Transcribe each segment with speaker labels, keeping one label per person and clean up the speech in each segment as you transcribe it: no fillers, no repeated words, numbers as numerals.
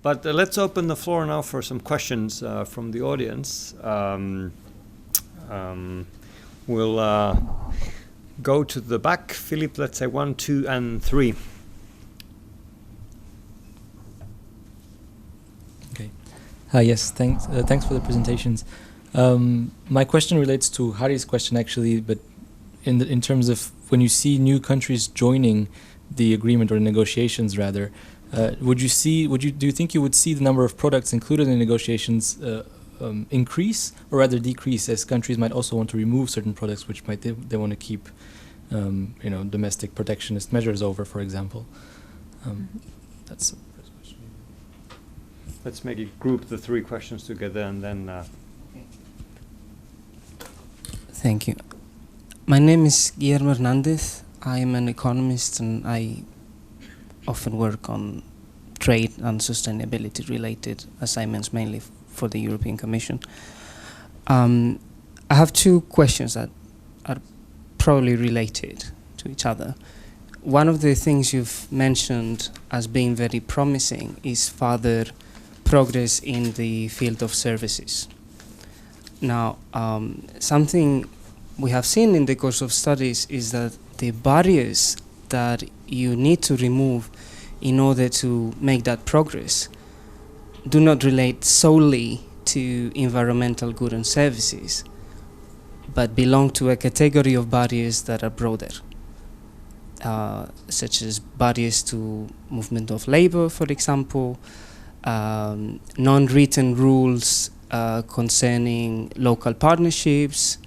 Speaker 1: But let's open the floor now for some questions from the audience. We'll go to the back. Philippe, let's say 1, 2, and 3.
Speaker 2: Okay. Yes, thanks. Thanks for the presentations. My question relates to Hari's question, actually, but in terms of when you see new countries joining the agreement or negotiations, rather, do you think you would see the number of products included in negotiations increase or rather decrease, as countries might also want to remove certain products which might they want to keep, domestic protectionist measures over, for example? That's the first question.
Speaker 1: Let's maybe group the 3 questions together and then.
Speaker 3: Thank you. My name is Guillermo Hernandez. I am an economist and I often work on trade and sustainability related assignments, mainly for the European Commission. I have 2 questions that are probably related to each other. One of the things you've mentioned as being very promising is further progress in the field of services. Now, something we have seen in the course of studies is that the barriers that you need to remove in order to make that progress do not relate solely to environmental goods and services, but belong to a category of barriers that are broader, such as barriers to movement of labor, for example, non-written rules concerning local partnerships,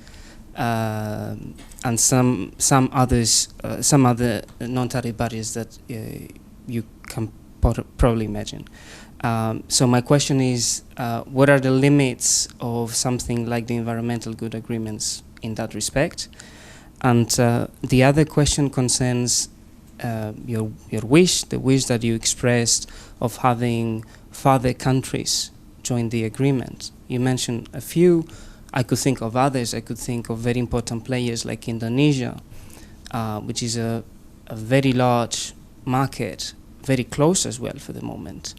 Speaker 3: and some other non-tariff barriers that you can probably imagine. So my question is, what are the limits of something like the environmental good agreements in that respect? And the other question concerns your wish, the wish that you expressed of having further countries join the agreement. You mentioned a few. I could think of others. I could think of very important players like Indonesia, which is a very large market, very close as well for the moment.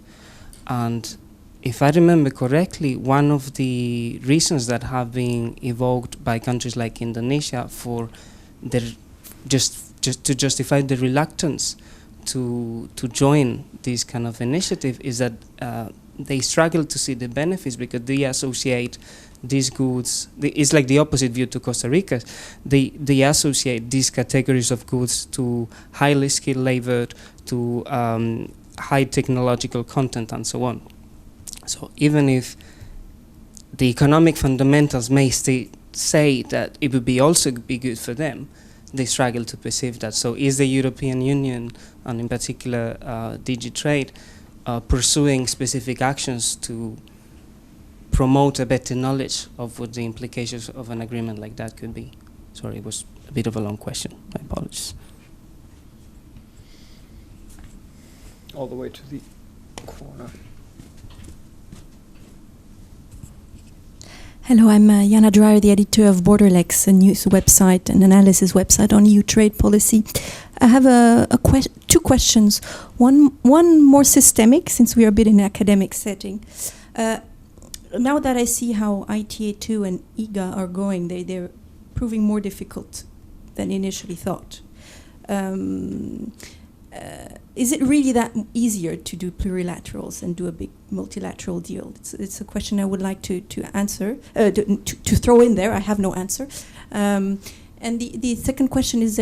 Speaker 3: And if I remember correctly, one of the reasons that have been evoked by countries like Indonesia for their just to justify the reluctance to join this kind of initiative is that they struggle to see the benefits because they associate these goods. It's like the opposite view to Costa Rica. They associate these categories of goods to highly skilled labor, to high technological content, and so on. So even if the economic fundamentals may say that it would also be good for them, they struggle to perceive that. So is the European Union, and in particular DigiTrade, pursuing specific actions to promote a better knowledge of what the implications of an agreement like that could be? Sorry, it was a bit of a long question. My apologies.
Speaker 1: All the way to the corner.
Speaker 4: Hello, I'm Jana Dryer, the editor of Borderlex, a news website, an analysis website on EU trade policy. I have two questions. One more systemic, since we are a bit in an academic setting. Now that I see how ITA2 and IGA are going, they're proving more difficult than initially thought. Is it really that easier to do plurilaterals and do a big multilateral deal? It's a question I would like to answer, to throw in there. I have no answer. And the second question is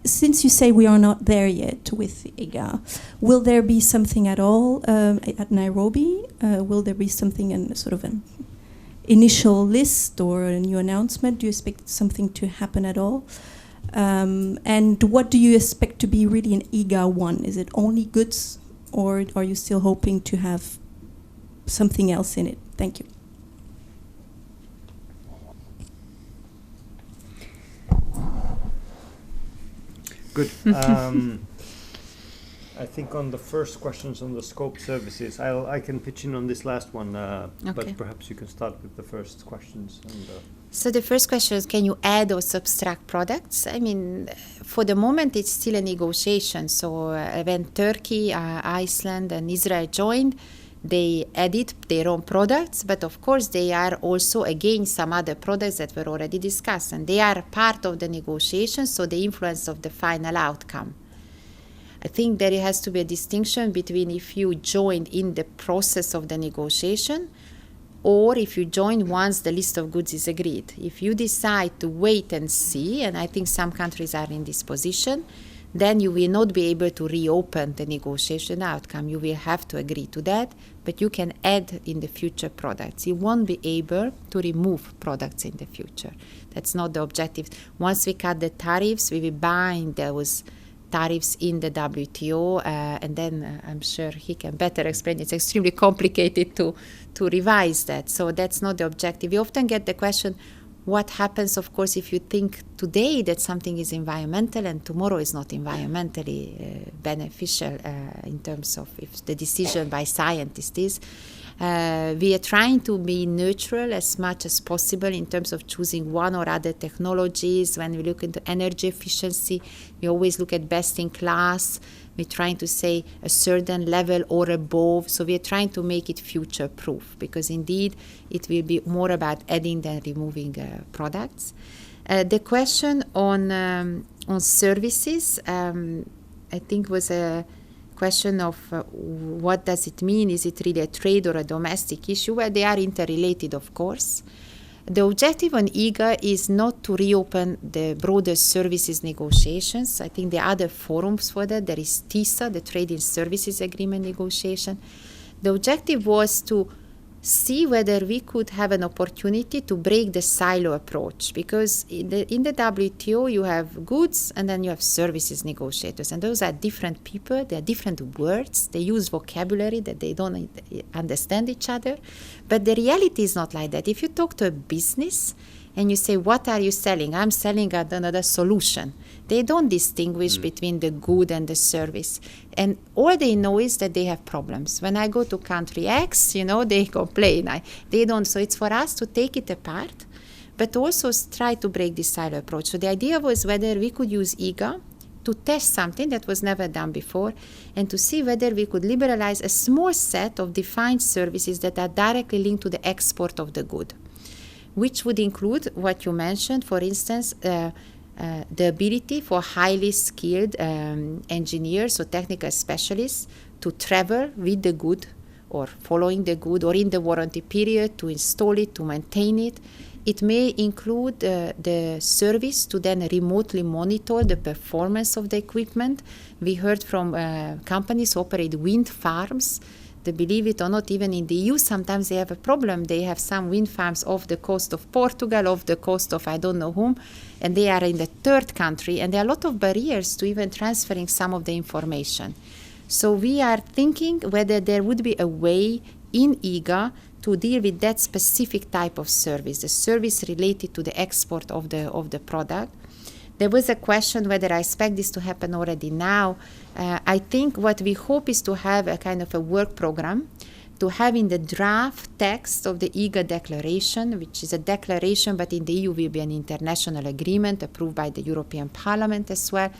Speaker 4: since you say we are not there yet with IGA, will there be something at all at Nairobi? Will there be something in sort of an initial list or a new announcement? Do you expect something to happen at all? And what do you expect to be really an IGA 1? Is it only goods, or are you still hoping to have something else in it? Thank you.
Speaker 1: Good. I think on the first questions on the scope services, I can pitch in on this last one, but perhaps you can start with the first questions.
Speaker 5: So the first question is, can you add or subtract products? I mean, for the moment, it's still a negotiation. So when Turkey, Iceland, and Israel joined, they added their own products, but of course they are also against some other products that were already discussed, and they are part of the negotiation, so the influence of the final outcome. I think there has to be a distinction between if you joined in the process of the negotiation or if you join once the list of goods is agreed. If you decide to wait and see, and I think some countries are in this position, then you will not be able to reopen the negotiation outcome. You will have to agree to that, but you can add in the future products. You won't be able to remove products in the future. That's not the objective. Once we cut the tariffs, we will bind those tariffs in the WTO, and then I'm sure he can better explain. It's extremely complicated to revise that. So that's not the objective. We often get the question, what happens, of course, if you think today that something is environmental and tomorrow is not environmentally beneficial in terms of if the decision by scientists is. We are trying to be neutral as much as possible in terms of choosing one or other technologies. When we look into energy efficiency, we always look at best in class. We're trying to say a certain level or above. So we are trying to make it future-proof because indeed it will be more about adding than removing products. The question on services, I think was a question of what does it mean? Is it really a trade or a domestic issue? Well, they are interrelated, of course. The objective on EGA is not to reopen the broader services negotiations. I think there are other forums for that. There is TISA, the Trade in Services Agreement negotiation. The objective was to see whether we could have an opportunity to break the silo approach, because in the WTO you have goods and then you have services negotiators, and those are different people, they are different words, they use vocabulary that they don't understand each other, but the reality is not like that. If you talk to a business and you say, what are you selling? I'm selling another solution. They don't distinguish between the good and the service. And all they know is that they have problems. When I go to country X, they complain. They don't. So it's for us to take it apart, but also try to break this silo approach. So the idea was whether we could use EGA to test something that was never done before and to see whether we could liberalize a small set of defined services that are directly linked to the export of the good, which would include what you mentioned, for instance, the ability for highly skilled engineers or technical specialists to travel with the good or following the good or in the warranty period to install it, to maintain it. It may include the service to then remotely monitor the performance of the equipment. We heard from companies who operate wind farms. They, believe it or not, even in the EU, sometimes they have a problem. They have some wind farms off the coast of Portugal, off the coast of I don't know whom, and they are in the third country, and there are a lot of barriers to even transferring some of the information. So we are thinking whether there would be a way in EGA to deal with that specific type of service, the service related to the export of the product. There was a question whether I expect this to happen already now. I think what we hope is to have a kind of a work program, to have in the draft text of the EGA declaration, which is a declaration, but in the EU will be an international agreement approved by the European Parliament as well,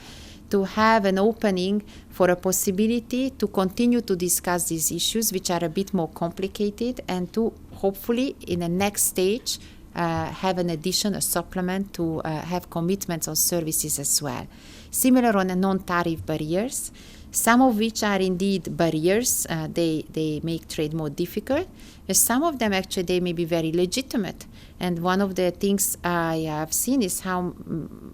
Speaker 5: to have an opening for a possibility to continue to discuss these issues, which are a bit more complicated, and to hopefully in the next stage have an addition, a supplement to have commitments on services as well. Similar on the non-tariff barriers, some of which are indeed barriers. They make trade more difficult. But some of them actually they may be very legitimate. And one of the things I have seen is how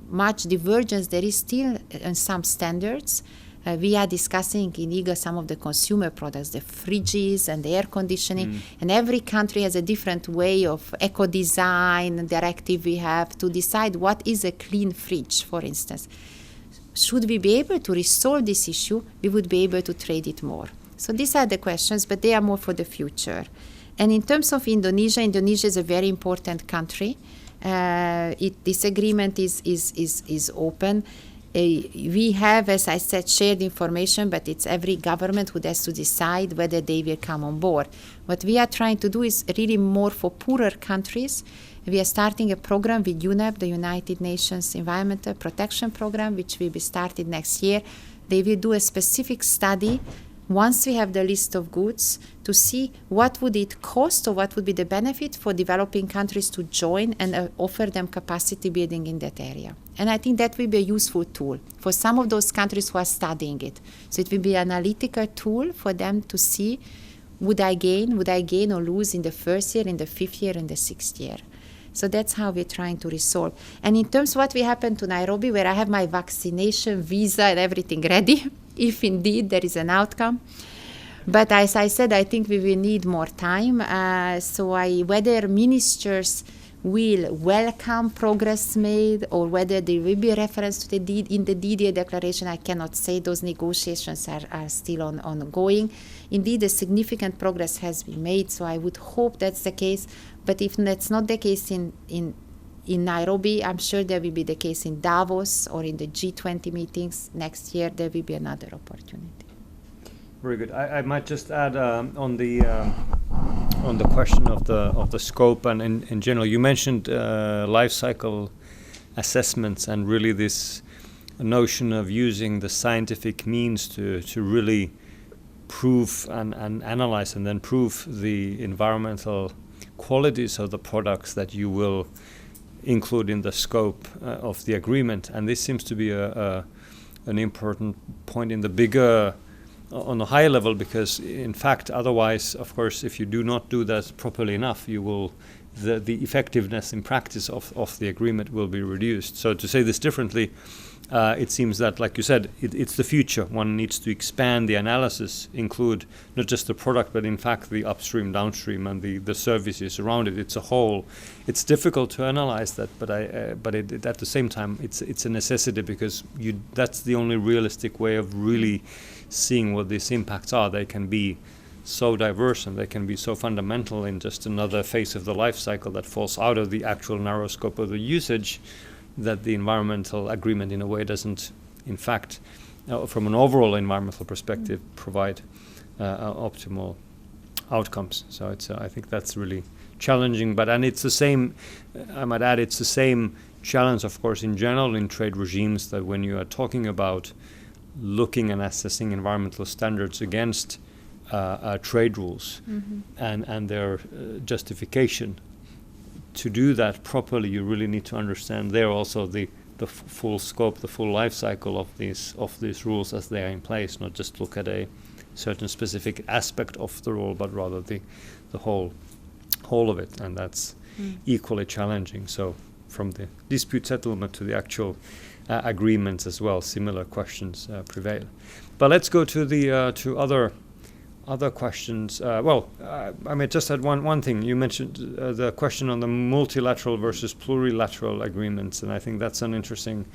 Speaker 5: much divergence there is still in some standards. We are discussing in EGA some of the consumer products, the fridges and the air conditioning, and every country has a different way of eco-design directive we have to decide what is a clean fridge, for instance. Should we be able to resolve this issue, we would be able to trade it more. So these are the questions, but they are more for the future. And in terms of Indonesia, Indonesia is a very important country. This agreement is open. we have, as I said, shared information, but it's every government who has to decide whether they will come on board. What we are trying to do is really more for poorer countries. We are starting a program with UNEP, the United Nations Environmental Protection Program, which will be started next year. They will do a specific study once we have the list of goods to see what would it cost or what would be the benefit for developing countries to join and offer them capacity building in that area. And I think that will be a useful tool for some of those countries who are studying it. So it will be an analytical tool for them to see, would I gain or lose in the first year, in the fifth year, in the sixth year. So that's how we're trying to resolve. And in terms of what will happen to Nairobi, where I have my vaccination visa and everything ready, if indeed there is an outcome. But as I said, I think we will need more time. Whether ministers will welcome progress made or whether there will be a reference to in the DDA declaration, I cannot say. Those negotiations are still ongoing. Indeed, a significant progress has been made, so I would hope that's the case. But if that's not the case in Nairobi, I'm sure there will be the case in Davos or in the G20 meetings next year. There will be another opportunity.
Speaker 1: Very good. I might just add on the question of the scope and in general. You mentioned life cycle assessments and really this notion of using the scientific means to really prove and analyze and then prove the environmental qualities of the products that you will include in the scope of the agreement. And this seems to be an important point in the bigger, on a higher level, because in fact otherwise, of course, if you do not do that properly enough, you will the effectiveness in practice of the agreement will be reduced. So to say this differently, it seems that, like you said, it's the future. One needs to expand the analysis, include not just the product, but in fact the upstream, downstream, and the services around it. It's a whole. It's difficult to analyze that, but at the same time, it's a necessity, because that's the only realistic way of really seeing what these impacts are. They can be so diverse and they can be so fundamental in just another phase of the life cycle that falls out of the actual narrow scope of the usage, that the environmental agreement in a way doesn't, in fact, from an overall environmental perspective, provide optimal outcomes. So I think that's really challenging. And it's the same, I might add, it's the same challenge, of course, in general in trade regimes, that when you are talking about looking and assessing environmental standards against trade rules and their justification, to do that properly, you really need to understand there also the full scope, the full life cycle of these rules as they are in place, not just look at a certain specific aspect of the rule, but rather the whole of it, and that's equally challenging. So from the dispute settlement to the actual agreements as well, similar questions prevail. But let's go to the to other questions. I may just add one thing. You mentioned the question on the multilateral versus plurilateral agreements, and I think that's an interesting,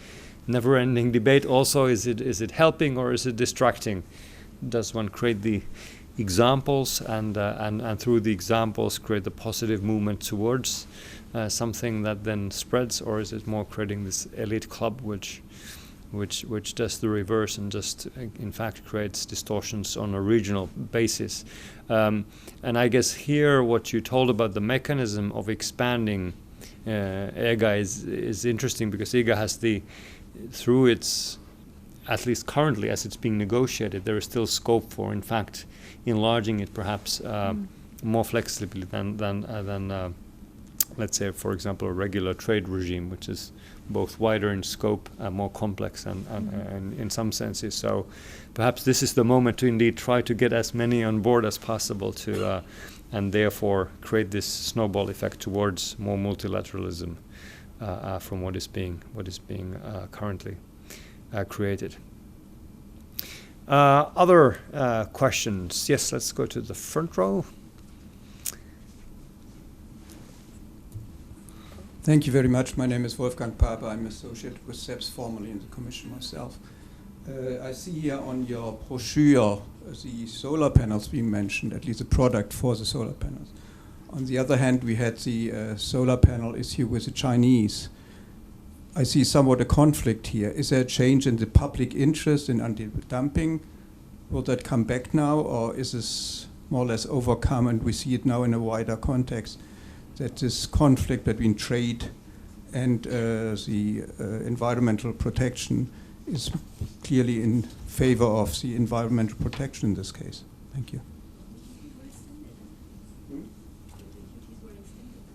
Speaker 1: never-ending debate. Also, is it helping or is it distracting? Does one create the examples and through the examples create the positive movement towards something that then spreads, or is it more creating this elite club which does the reverse and just in fact creates distortions on a regional basis? And I guess here what you told about the mechanism of expanding EGA is interesting, because EGA has through its, at least currently as it's being negotiated, there is still scope for in fact enlarging it perhaps more flexibly than let's say, for example, a regular trade regime, which is both wider in scope and more complex and in some senses. So perhaps this is the moment to indeed try to get as many on board as possible to and therefore create this snowball effect towards more multilateralism from what is being currently created. Other questions? Yes, let's go to the front row.
Speaker 6: Thank you very much. My name is Wolfgang Pape. I'm associated with SEPS, formerly in the Commission myself. I see here on your brochure the solar panels being mentioned, at least a product for the solar panels. On the other hand, we had the solar panel issue with the Chinese. I see somewhat a conflict here. Is there a change in the public interest in anti-dumping? Will that come back now, or is this more or less overcome and we see it now in a wider context, that this conflict between trade and the environmental protection is clearly in favor of the environmental protection in this case? Thank you.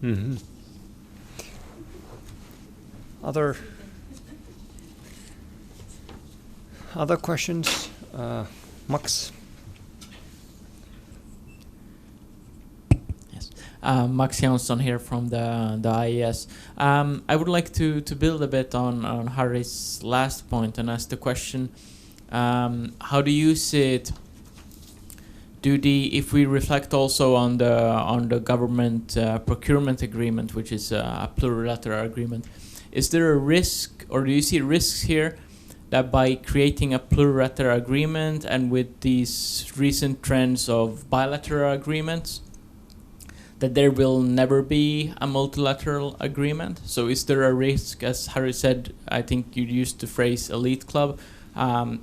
Speaker 1: Mm-hmm. Other questions? Max?
Speaker 7: Yes. Max Jansson here from the IES. I would like to build a bit on Harry's last point and ask the question, how do you see it? If we reflect also on the government procurement agreement, which is a plurilateral agreement, is there a risk, or do you see risks here, that by creating a plurilateral agreement and with these recent trends of bilateral agreements, that there will never be a multilateral agreement? So is there a risk, as Harry said, I think you used the phrase elite club,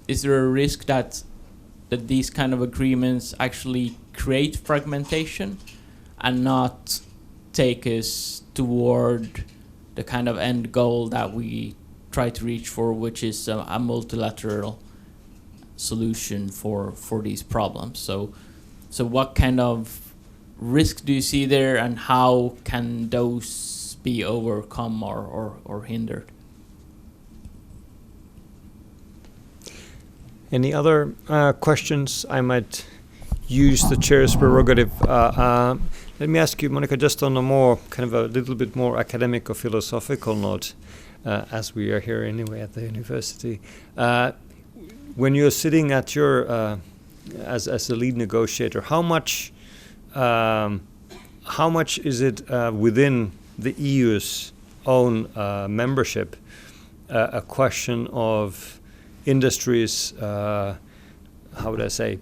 Speaker 7: is there a risk that these kind of agreements actually create fragmentation and not take us toward the kind of end goal that we try to reach for, which is a multilateral solution for these problems? So what kind of risk do you see there, and how can those be overcome or hindered?
Speaker 1: Any other questions? I might use the chair's prerogative. Let me ask you, Monica, just on a more kind of a little bit more academic or philosophical note, as we are here anyway at the university. When you're sitting at your as a lead negotiator, how much is it within the EU's own membership a question of industries, how would I say,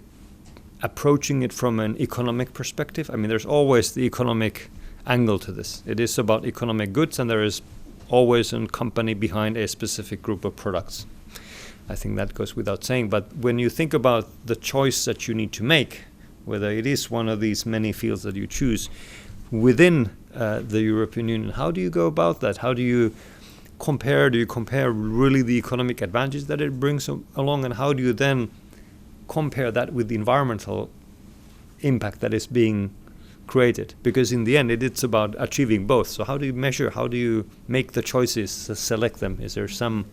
Speaker 1: approaching it from an economic perspective? I mean, there's always the economic angle to this. It is about economic goods, and there is always a company behind a specific group of products. I think that goes without saying. But when you think about the choice that you need to make, whether it is one of these many fields that you choose within the European Union, how do you go about that? How do you compare? Do you compare really the economic advantages that it brings along, and how do you then compare that with the environmental impact that is being created? Because in the end, it's about achieving both. So how do you measure? How do you make the choices, select them? Is there some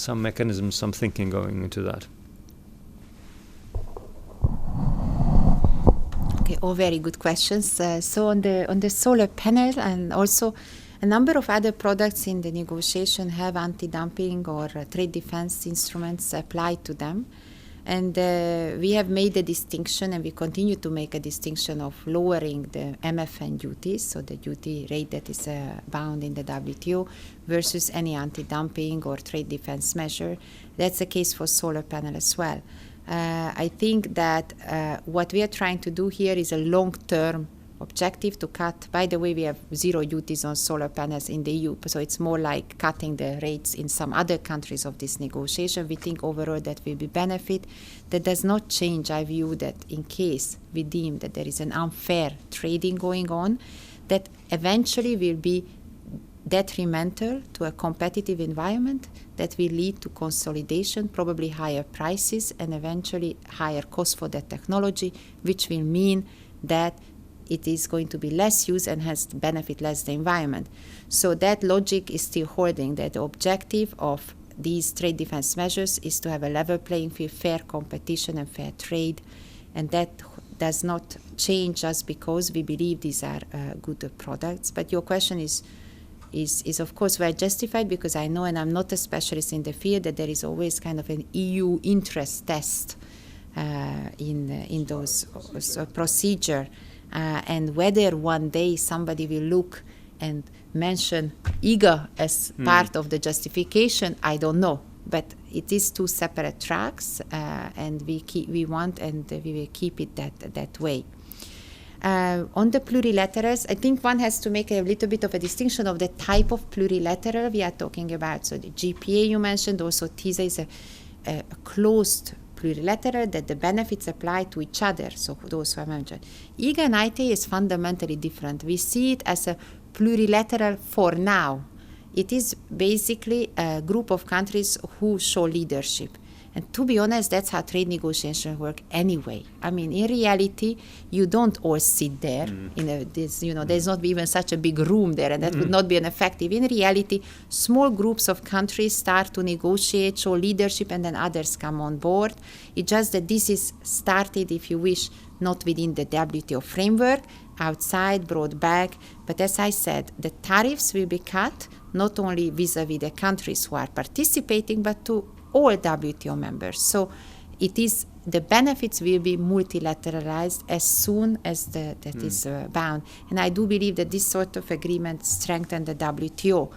Speaker 1: mechanism, some thinking going into that?
Speaker 5: Okay, all very good questions. So on the solar panel, and also a number of other products in the negotiation have anti-dumping or trade defense instruments applied to them. And we have made a distinction, and we continue to make a distinction of lowering the MFN duties, so the duty rate that is bound in the WTO, versus any anti-dumping or trade defense measure. That's the case for solar panel as well. I think that what we are trying to do here is a long-term objective to cut. By the way, we have zero duties on solar panels in the EU, so it's more like cutting the rates in some other countries of this negotiation. We think overall that will be benefit. That does not change our view that in case we deem that there is an unfair trading going on, that eventually will be detrimental to a competitive environment, that will lead to consolidation, probably higher prices, and eventually higher cost for that technology, which will mean that it is going to be less used and has benefit less the environment. So that logic is still holding, that the objective of these trade defense measures is to have a level playing field, fair competition and fair trade, and that does not change just because we believe these are good products. But your question is of course well justified, because I know, and I'm not a specialist in the field, that there is always kind of an EU interest test in those procedure. And whether one day somebody will look and mention IGA as part of the justification, I don't know. But it is two separate tracks, and we want, and we will keep it that way. On the plurilaterals, I think one has to make a little bit of a distinction of the type of plurilateral we are talking about. So the GPA you mentioned, also TISA is a closed plurilateral that the benefits apply to each other, so those who I mentioned. IGA and ITA is fundamentally different. We see it as a plurilateral for now. It is basically a group of countries who show leadership. And to be honest, that's how trade negotiations work anyway. I mean, in reality, you don't all sit there. There's not even such a big room there, and that would not be an effective. In reality, small groups of countries start to negotiate, show leadership, and then others come on board. It's just that this is started, if you wish, not within the WTO framework, outside, brought back. But as I said, the tariffs will be cut, not only vis-a-vis the countries who are participating, but to all WTO members. So the benefits will be multilateralized as soon as that is bound. And I do believe that this sort of agreement strengthens the WTO.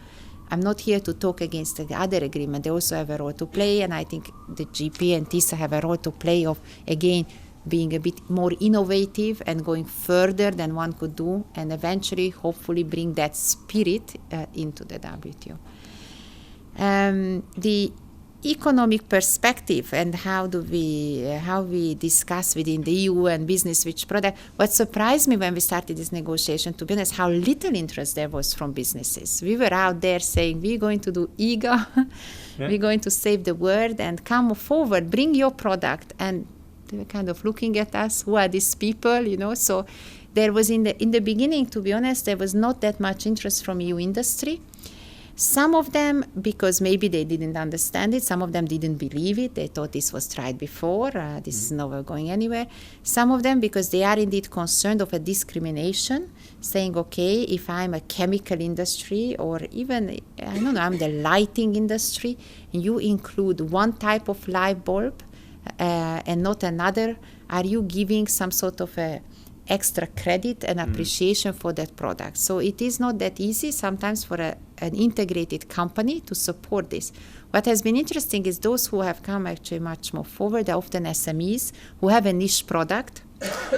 Speaker 5: I'm not here to talk against the other agreement. They also have a role to play, and I think the GP and TISA have a role to play of, again, being a bit more innovative and going further than one could do, and eventually, hopefully, bring that spirit into the WTO. The economic perspective and how we discuss within the EU and business which product. What surprised me when we started this negotiation, to be honest, how little interest there was from businesses. We were out there saying, we're going to do IGA, we're going to save the world, and come forward, bring your product. And they were kind of looking at us, who are these people, So there was in the beginning, to be honest, there was not that much interest from EU industry. Some of them, because maybe they didn't understand it, some of them didn't believe it, they thought this was tried before, this is never going anywhere. Some of them, because they are indeed concerned of a discrimination, saying, okay, if I'm a chemical industry, or even, I'm the lighting industry, and you include one type of light bulb and not another, are you giving some sort of a extra credit and appreciation for that product? So it is not that easy sometimes for an integrated company to support this. What has been interesting is those who have come actually much more forward are often SMEs who have a niche product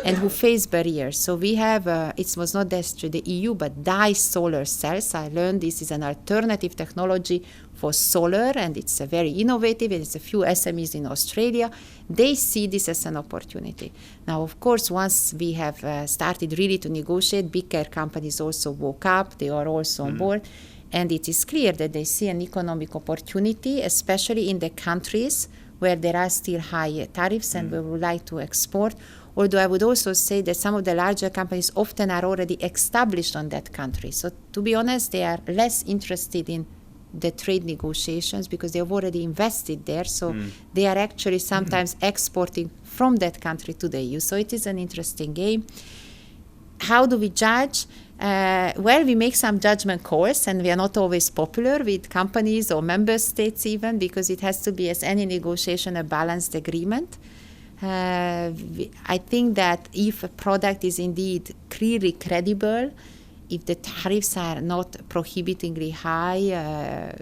Speaker 5: and who face barriers. So we have, it was not just the EU, but dye solar cells. I learned this is an alternative technology for solar, and it's a very innovative. It's a few SMEs in Australia. They see this as an opportunity. Now, of course, once we have started really to negotiate, bigger companies also woke up. They are also on board. And it is clear that they see an economic opportunity, especially in the countries where there are still high tariffs and we would like to export. Although I would also say that some of the larger companies often are already established on that country. So to be honest, they are less interested in the trade negotiations because they have already invested there. So they are actually sometimes exporting from that country to the EU. So it is an interesting game. How do we judge? Well, we make some judgment calls, and we are not always popular with companies or member states even, because it has to be, as any negotiation, a balanced agreement. I think that if a product is indeed clearly credible, if the tariffs are not prohibitingly high,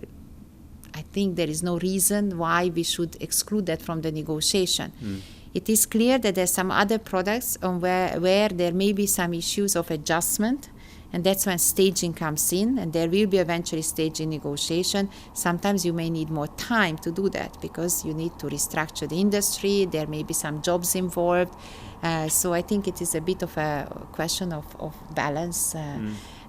Speaker 5: I think there is no reason why we should exclude that from the negotiation. It is clear that there are some other products where there may be some issues of adjustment, and that's when staging comes in, and there will be eventually staging negotiation. Sometimes you may need more time to do that because you need to restructure the industry. There may be some jobs involved. So I think it is a bit of a question of balance.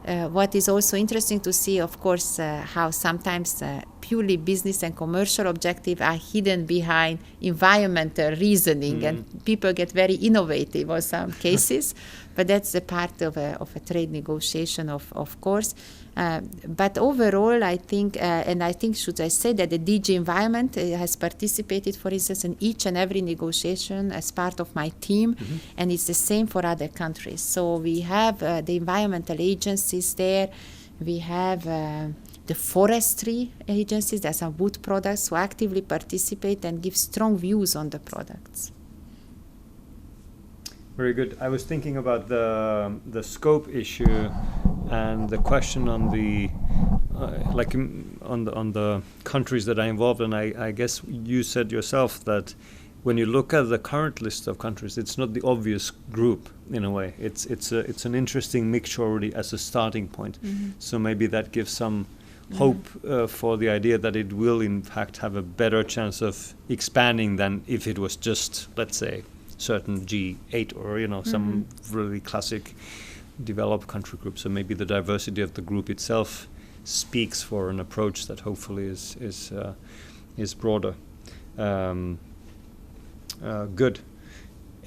Speaker 5: What is also interesting to see, of course, how sometimes purely business and commercial objectives are hidden behind environmental reasoning, and people get very innovative in some cases, but that's a part of a trade negotiation, of course. But overall, I think, should I say that the DG Environment has participated, for instance, in each and every negotiation as part of my team, and it's the same for other countries. So we have the environmental agencies there, we have the forestry agencies, there are some wood products who actively participate and give strong views on the products.
Speaker 1: Very good. I was thinking about the scope issue and the question on the on the countries that are involved, and I guess you said yourself that when you look at the current list of countries, it's not the obvious group in a way. It's an interesting mixture already as a starting point. So maybe that gives some hope for the idea that it will in fact have a better chance of expanding than if it was just, let's say, certain G8 or some really classic developed country group. So maybe the diversity of the group itself speaks for an approach that hopefully is broader. Good.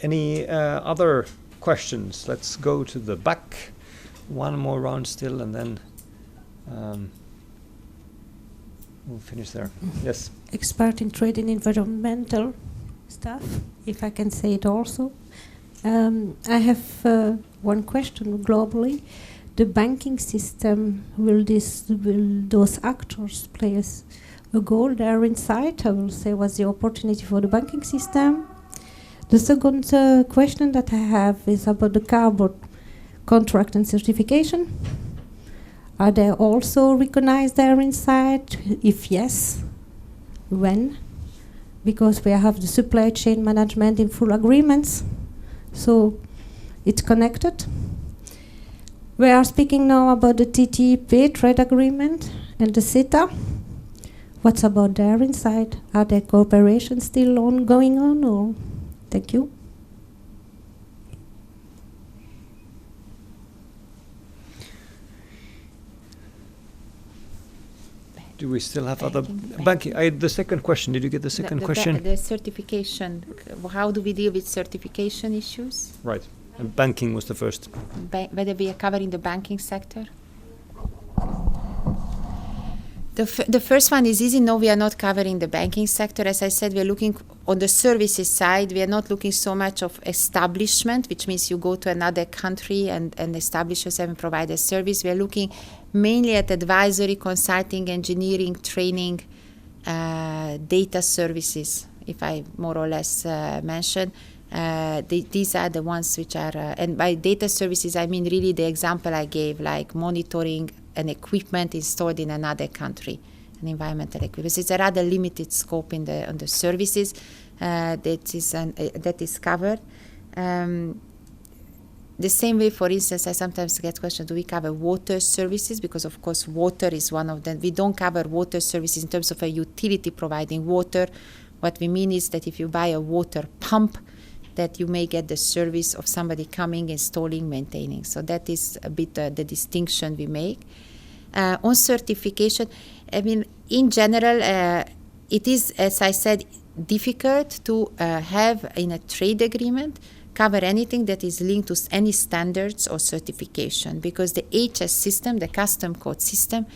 Speaker 1: Any other questions? Let's go to the back. One more round still, and then we'll finish there. Yes.
Speaker 8: Expert in trade and environmental stuff, if I can say it also. I have one question globally. The banking system, will those actors play a goal there inside? I will say was the opportunity for the banking system. The second question that I have is about the carbon contract and certification. Are they also recognized there inside? If yes, when? Because we have the supply chain management in full agreements, so it's connected. We are speaking now about the TTIP trade agreement and the CETA. What's about there inside? Are there cooperation still going on? Or thank you.
Speaker 1: Do we still have other banking? The second question. Did you get the second question?
Speaker 5: The certification. How do we deal with certification issues?
Speaker 1: Right. And banking was the first.
Speaker 5: Whether we are covering the banking sector? The first one is easy. No, we are not covering the banking sector. As I said, we are looking on the services side. We are not looking so much of establishment, which means you go to another country and establish yourself and provide a service. We are looking mainly at advisory, consulting, engineering, training, data services, if I more or less mention. These are the ones which are, and by data services, I mean really the example I gave, like monitoring an equipment installed in another country, an environmental equipment. It's a rather limited scope on the services that is covered. The same way, for instance, I sometimes get questions, do we cover water services? Because, of course, water is one of them. We don't cover water services in terms of a utility providing water. What we mean is that if you buy a water pump, that you may get the service of somebody coming, installing, maintaining. So that is a bit the distinction we make. On certification, I mean, in general, it is, as I said, difficult to have in a trade agreement cover anything that is linked to any standards or certification, because the HS system, the custom code system,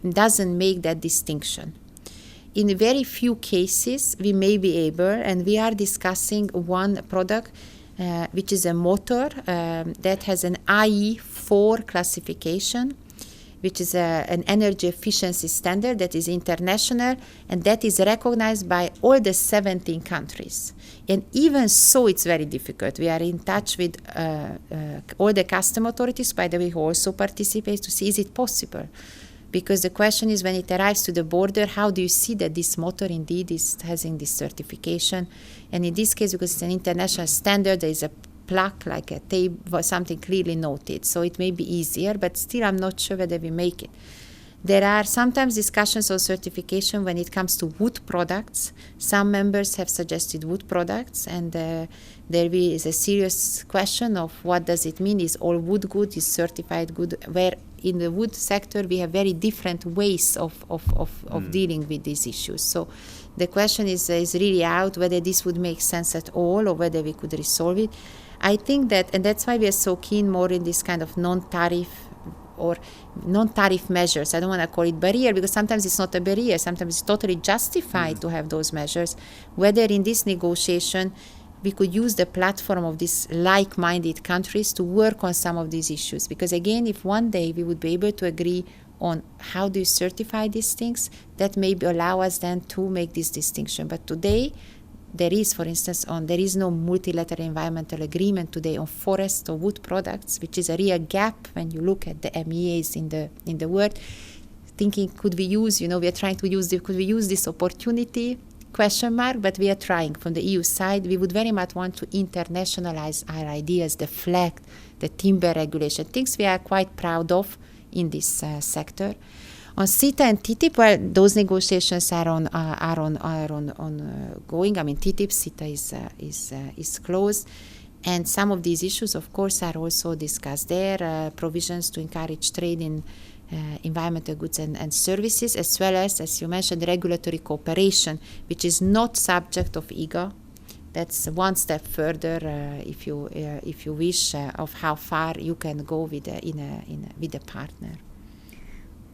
Speaker 5: doesn't make that distinction. In very few cases, we may be able, and we are discussing one product, which is a motor that has an IE4 classification, which is an energy efficiency standard that is international, and that is recognized by all the 17 countries. And even so, it's very difficult. We are in touch with all the custom authorities, by the way, who also participate, to see, is it possible? Because the question is, when it arrives to the border, how do you see that this motor indeed is having this certification? And in this case, because it's an international standard, there is a plaque, like a tape or something clearly noted. So it may be easier, but still I'm not sure whether we make it. There are sometimes discussions on certification when it comes to wood products. Some members have suggested wood products, and there is a serious question of what does it mean? Is all wood good? Is certified good? Where in the wood sector we have very different ways of dealing with these issues. So the question is really out whether this would make sense at all or whether we could resolve it. I think that, and that's why we are so keen more in this kind of non-tariff or non-tariff measures. I don't want to call it barrier, because sometimes it's not a barrier. Sometimes it's totally justified to have those measures. Whether in this negotiation we could use the platform of these like-minded countries to work on some of these issues. Because again, if one day we would be able to agree on how do you certify these things, that may allow us then to make this distinction. But today, there is, for instance, there is no multilateral environmental agreement today on forest or wood products, which is a real gap when you look at the MEAs in the world. Thinking, could we use, we are trying to use, could we use this opportunity question mark, but we are trying. From the EU side, we would very much want to internationalize our ideas, the FLEGT, the timber regulation, things we are quite proud of in this sector. On CETA and TTIP, well, those negotiations are on going. I mean, TTIP, CETA is closed. And some of these issues, of course, are also discussed there, provisions to encourage trade in environmental goods and services, as well as you mentioned, regulatory cooperation, which is not subject of IGA. That's one step further, if you wish, of how far you can go with a partner.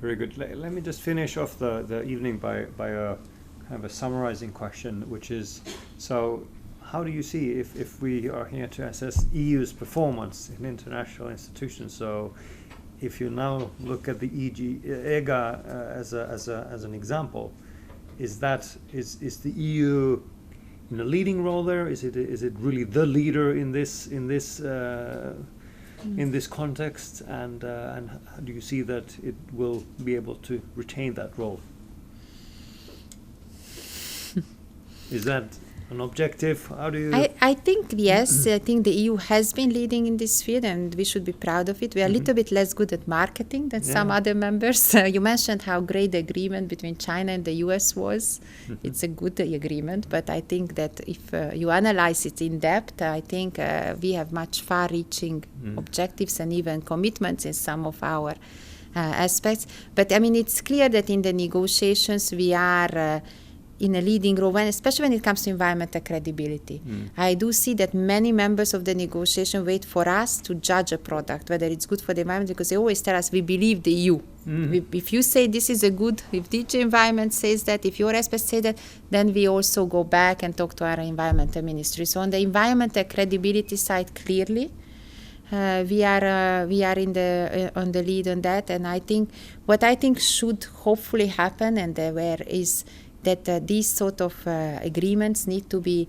Speaker 1: Very good. Let me just finish off the evening by a kind of a summarizing question, which is, so how do you see, if we are here to assess EU's performance in international institutions, so if you now look at the EGA as an example, is the EU in a leading role there? Is it really the leader in this context? And how do you see that it will be able to retain that role? Is that an objective? How do you?
Speaker 5: I think yes. I think the EU has been leading in this field, and we should be proud of it. We are a little bit less good at marketing than some other members. You mentioned how great the agreement between China and the US was. It's a good agreement, but I think that if you analyze it in depth, I think we have much far-reaching objectives and even commitments in some of our aspects. But I mean, it's clear that in the negotiations we are in a leading role, especially when it comes to environmental credibility. I do see that many members of the negotiation wait for us to judge a product, whether it's good for the environment, because they always tell us we believe the EU. If you say this is a good, if DG Environment says that, if your aspect say that, then we also go back and talk to our environmental ministry. So on the environmental credibility side, clearly, we are in on the lead on that. And I think what I think should hopefully happen, and where is that these sort of agreements need to be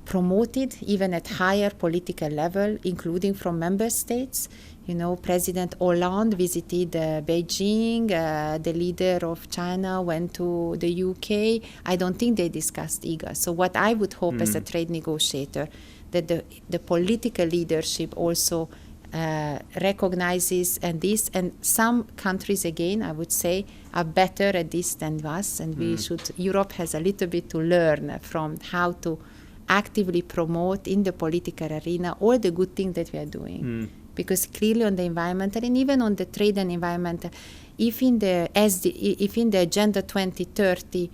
Speaker 5: promoted even at higher political level, including from member states. You know, President Hollande visited Beijing, the leader of China went to the UK. I don't think they discussed IGA. So what I would hope as a trade negotiator, that the political leadership also recognizes and some countries, again, I would say, are better at this than us, and Europe has a little bit to learn from how to actively promote in the political arena all the good things that we are doing. Because clearly on the environmental and even on the trade and environmental, if in the Agenda 2030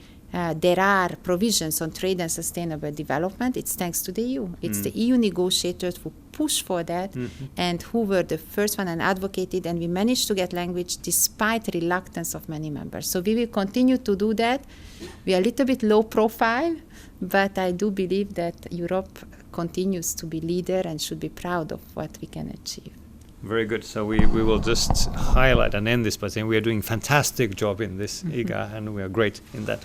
Speaker 5: there are provisions on trade and sustainable development, it's thanks to the EU. It's the EU negotiators who push for that and who were the first one and advocated, and we managed to get language despite reluctance of many members. So we will continue to do that. We are a little bit low profile, but I do believe that Europe continues to be leader and should be proud of what we can achieve.
Speaker 1: Very good. So we will just highlight and end this by saying we are doing fantastic job in this IGA, and we are great in that.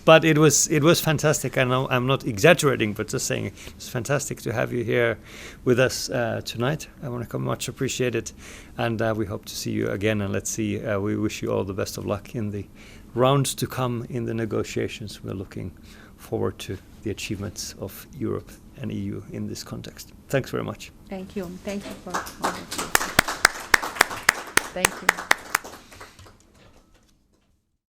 Speaker 1: But it was fantastic. I know I'm not exaggerating, but just saying it's fantastic to have you here with us tonight. I want to much appreciate it, and we hope to see you again. And let's see. We wish you all the best of luck in the rounds to come in the negotiations. We're looking forward to the achievements of Europe and EU in this context. Thanks very much.
Speaker 5: Thank you. Thank you for all of you. Thank you.